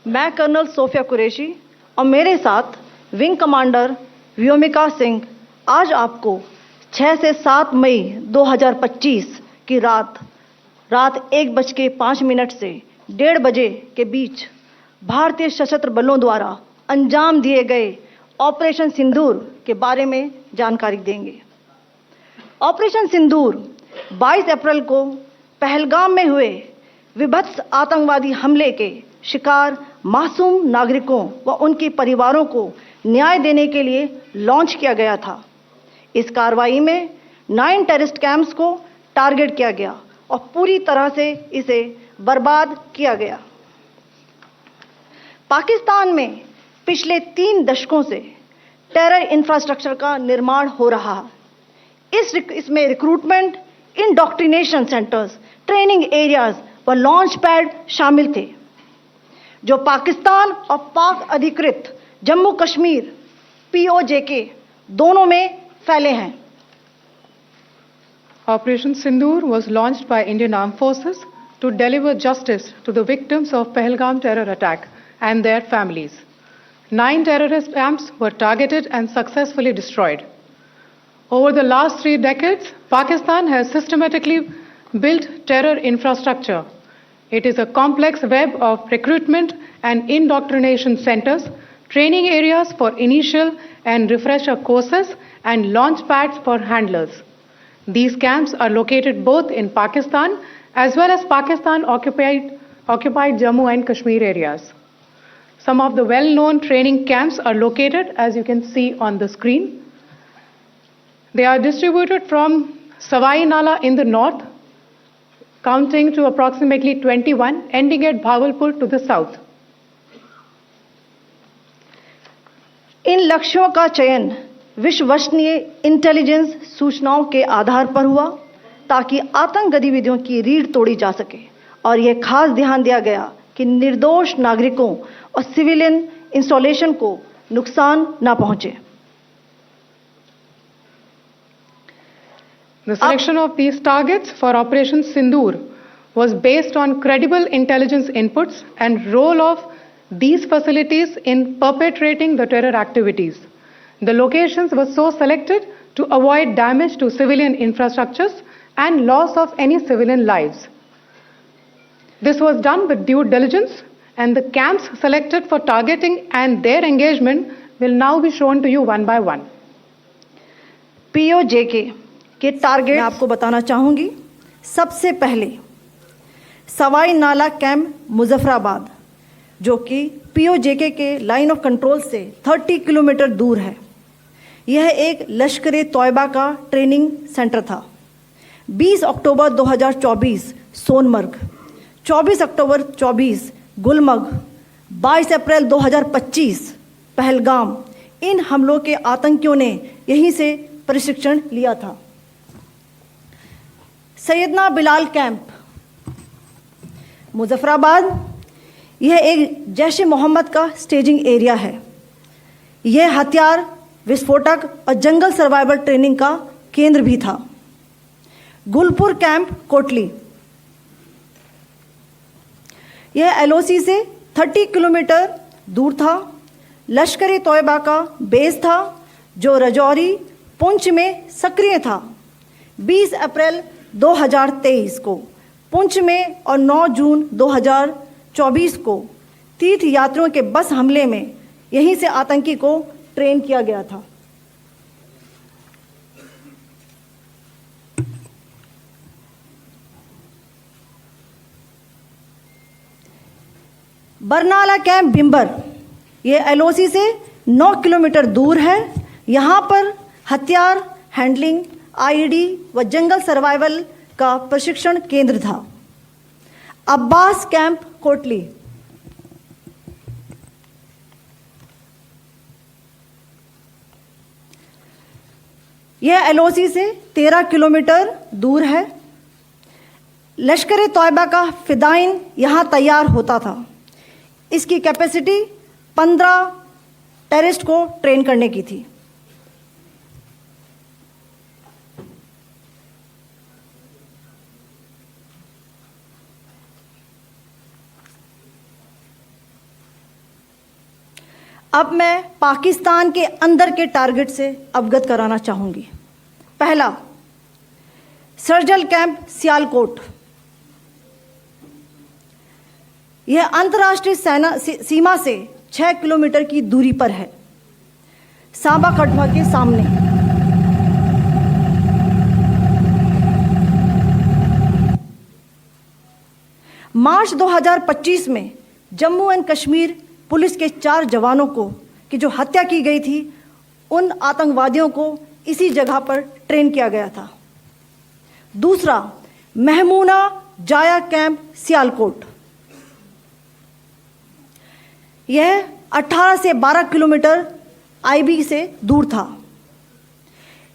मैं colonel Sophia Qureshi और मेरे साथ विंग कमांडर व्योमिका सिंह आज आपको 6 से 7 मई 2025 की रात 1:05 से 1:30 बजे के बीच भारतीय सशस्त्र बलों द्वारा अंजाम दिए गए ऑपरेशन सिंदूर के बारे में जानकारी देंगे। ऑपरेशन सिंदूर 22 अप्रैल को पहलगाम में हुए विभत्स आतंकवादी हमले के शिकार मासूम नागरिकों व उनके परिवारों को न्याय देने के लिए लॉन्च किया गया था। इस कार्रवाई में 9 टेररिस्ट कैंप्स को टारगेट किया गया और पूरी तरह से इसे बर्बाद किया गया। पाकिस्तान में पिछले 3 दशकों से टेरर इंफ्रास्ट्रक्चर का निर्माण हो रहा है। इसमें recruitment, indoctrination centres, training areas व लॉन्च पैड शामिल थे, जो पाकिस्तान और पाक अधिकृत जम्मू कश्मीर POJK दोनों में फैले हैं। Operation Sindoor was launched by Indian Armed Forces to deliver justice to the victims of Pahalgam terror attack and their families. 9 terrorist camps were targeted and successfully destroyed. Over the last 3 decades, Pakistan has systematically built terror infrastructure. It is a complex web of recruitment and indoctrination centers, training areas for initial and refresher courses, and launch pads for handlers. These camps are located both in Pakistan as well as Pakistan-occupied Jammu and Kashmir areas. Some of the well-known training camps are located, as you can see on the screen. They are distributed from Savai Nala in the north, counting to approximately 21, ending at Bhagalpur to the south. इन लक्ष्यों का चयन विश्वसनीय intelligence सूचनाओं के आधार पर हुआ ताकि आतंक गतिविधियों की रीढ़ तोड़ी जा सके, और यह खास ध्यान दिया गया कि निर्दोष नागरिकों और सिविलियन इंस्टॉलेशन को नुकसान न पहुंचे। The selection of these targets for Operation Sindoor was based on credible intelligence inputs and role of these facilities in perpetrating the terror activities. The locations were so selected to avoid damage to civilian infrastructures and loss of any civilian lives. This was done with due diligence, and the camps selected for targeting and their engagement will now be shown to you one by one. POJK के target मैं आपको बताना चाहूंगी। सबसे पहले सवाई नाला camp Muzaffarabad, जो कि POJK के लाइन ऑफ कंट्रोल से 30 किलोमीटर दूर है। यह एक लश्कर-ए-तौयबा का ट्रेनिंग सेंटर था। 20 अक्टूबर 2024 सोनमर्ग, 24 अक्टूबर 24 गुलमर्ग, 22 अप्रैल 2025 पहलगाम, इन हमलों के आतंकियों ने यहीं से प्रशिक्षण लिया था। सैयदना बिलाल कैंप मुजफ्फराबाद, यह एक जैश-ए-मोहम्मद का स्टेजिंग एरिया है। यह हथियार, विस्फोटक और जंगल सर्वाइवल ट्रेनिंग का केंद्र भी था। गुलपुर कैंप कोटली, यह LOC से 30 किलोमीटर दूर था। लश्कर-ए-तौयबा का बेस था, जो रजौरी, पुंछ में सक्रिय था। 20 अप्रैल 2023 को पुंछ में और 9 जून 2024 को तीर्थ यात्रियों के बस हमले में यहीं से आतंकी को ट्रेन किया गया था। बरनाला कैंप भिंबर, यह LOC से 9 किलोमीटर दूर है। यहाँ पर हथियार, हैंडलिंग, IED व जंगल सर्वाइवल का प्रशिक्षण केंद्र था। अब्बास कैंप कोटली, यह LOC से 13 किलोमीटर दूर है। लश्कर-ए-तौयबा का फिदाइन यहाँ तैयार होता था। इसकी कैपेसिटी 15 टेररिस्ट को ट्रेन करने की थी। अब मैं पाकिस्तान के अंदर के टारगेट से अवगत कराना चाहूंगी। पहला, सर्जिकल कैंप सियालकोट। यह अंतर्राष्ट्रीय सीमा से 6 किलोमीटर की दूरी पर है, सांबा कठुआ के सामने। मार्च 2025 में जम्मू एंड कश्मीर पुलिस के 4 जवानों को की जो हत्या की गई थी, उन आतंकवादियों को इसी जगह पर ट्रेन किया गया था। दूसरा, महमूना जाया कैंप सियालकोट। यह 18 से 12 किलोमीटर आईबी से दूर था।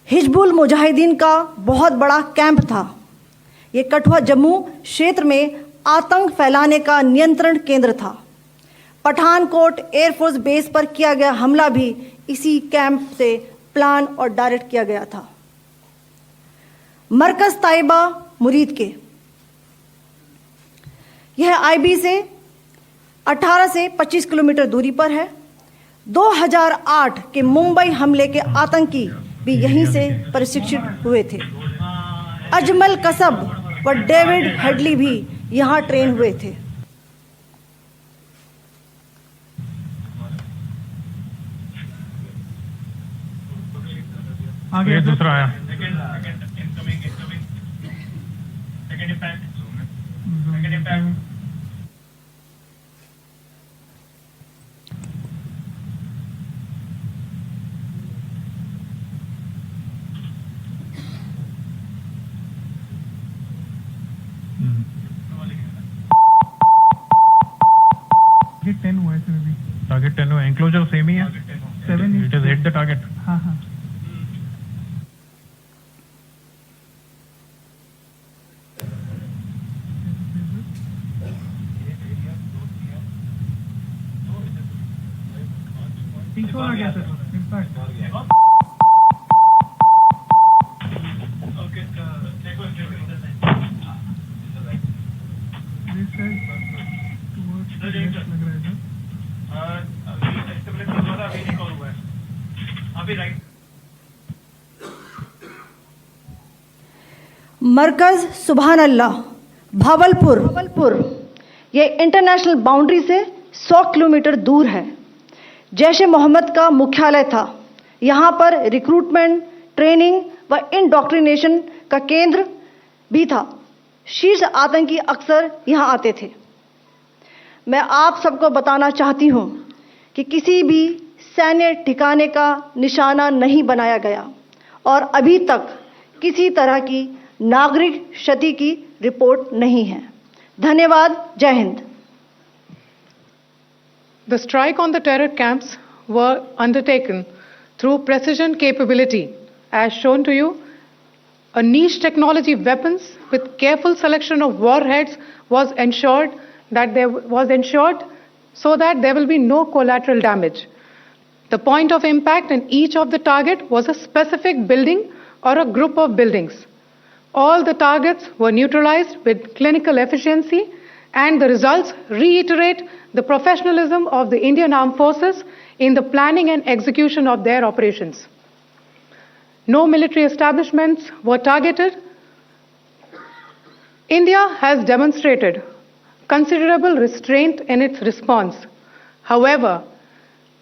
हिजबुल मुजाहिदीन का बहुत बड़ा कैंप था। यह कठुआ जम्मू क्षेत्र में आतंक फैलाने का नियंत्रण केंद्र था। पठानकोट एयरफोर्स बेस पर किया गया हमला भी इसी कैंप से प्लान और डायरेक्ट किया गया था। मरकज ताइबा मुरीद के, यह आईबी से 18 से 25 किलोमीटर दूरी पर है। 2008 के मुंबई हमले के आतंकी भी यहीं से प्रशिक्षित हुए थे। अजमल कसब व डेविड हेडली भी यहां ट्रेन हुए थे। आगे दूसरा आया। टारगेट 10 हुआ है सर अभी। टारगेट 10 हुआ, एंक्लोजर सेम ही है। 7 it is hit the target. हाँ हाँ। आ गया सर इम्पैक्ट। मरकज सुभान अल्लाह भावलपुर, यह इंटरनेशनल बाउंड्री से 100 किलोमीटर दूर है। जैश ए मोहम्मद का मुख्यालय था। यहाँ पर रिक्रूटमेंट, ट्रेनिंग व इंडॉक्ट्रिनेशन का केंद्र भी था। शीर्ष आतंकी अक्सर यहाँ आते थे। मैं आप सबको बताना चाहती हूँ कि किसी भी सैन्य ठिकाने का निशाना नहीं बनाया गया और अभी तक किसी तरह की नागरिक क्षति की रिपोर्ट नहीं है। धन्यवाद। जय Hind. The strike on the terror camps were undertaken through precision capability, as shown to you. A niche technology weapons with careful selection of warheads was ensured so that there will be no collateral damage. The point of impact in each of the target was a specific building or a group of buildings. All the targets were neutralized with clinical efficiency, and the results reiterate the professionalism of the Indian Armed Forces in the planning and execution of their operations. No military establishments were targeted. India has demonstrated considerable restraint in its response. However,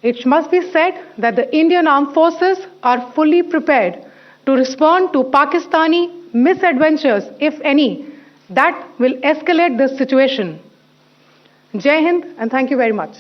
it must be said that the Indian Armed Forces are fully prepared to respond to Pakistani misadventures, if any, that will escalate this situation. Jai Hind, and thank you very much.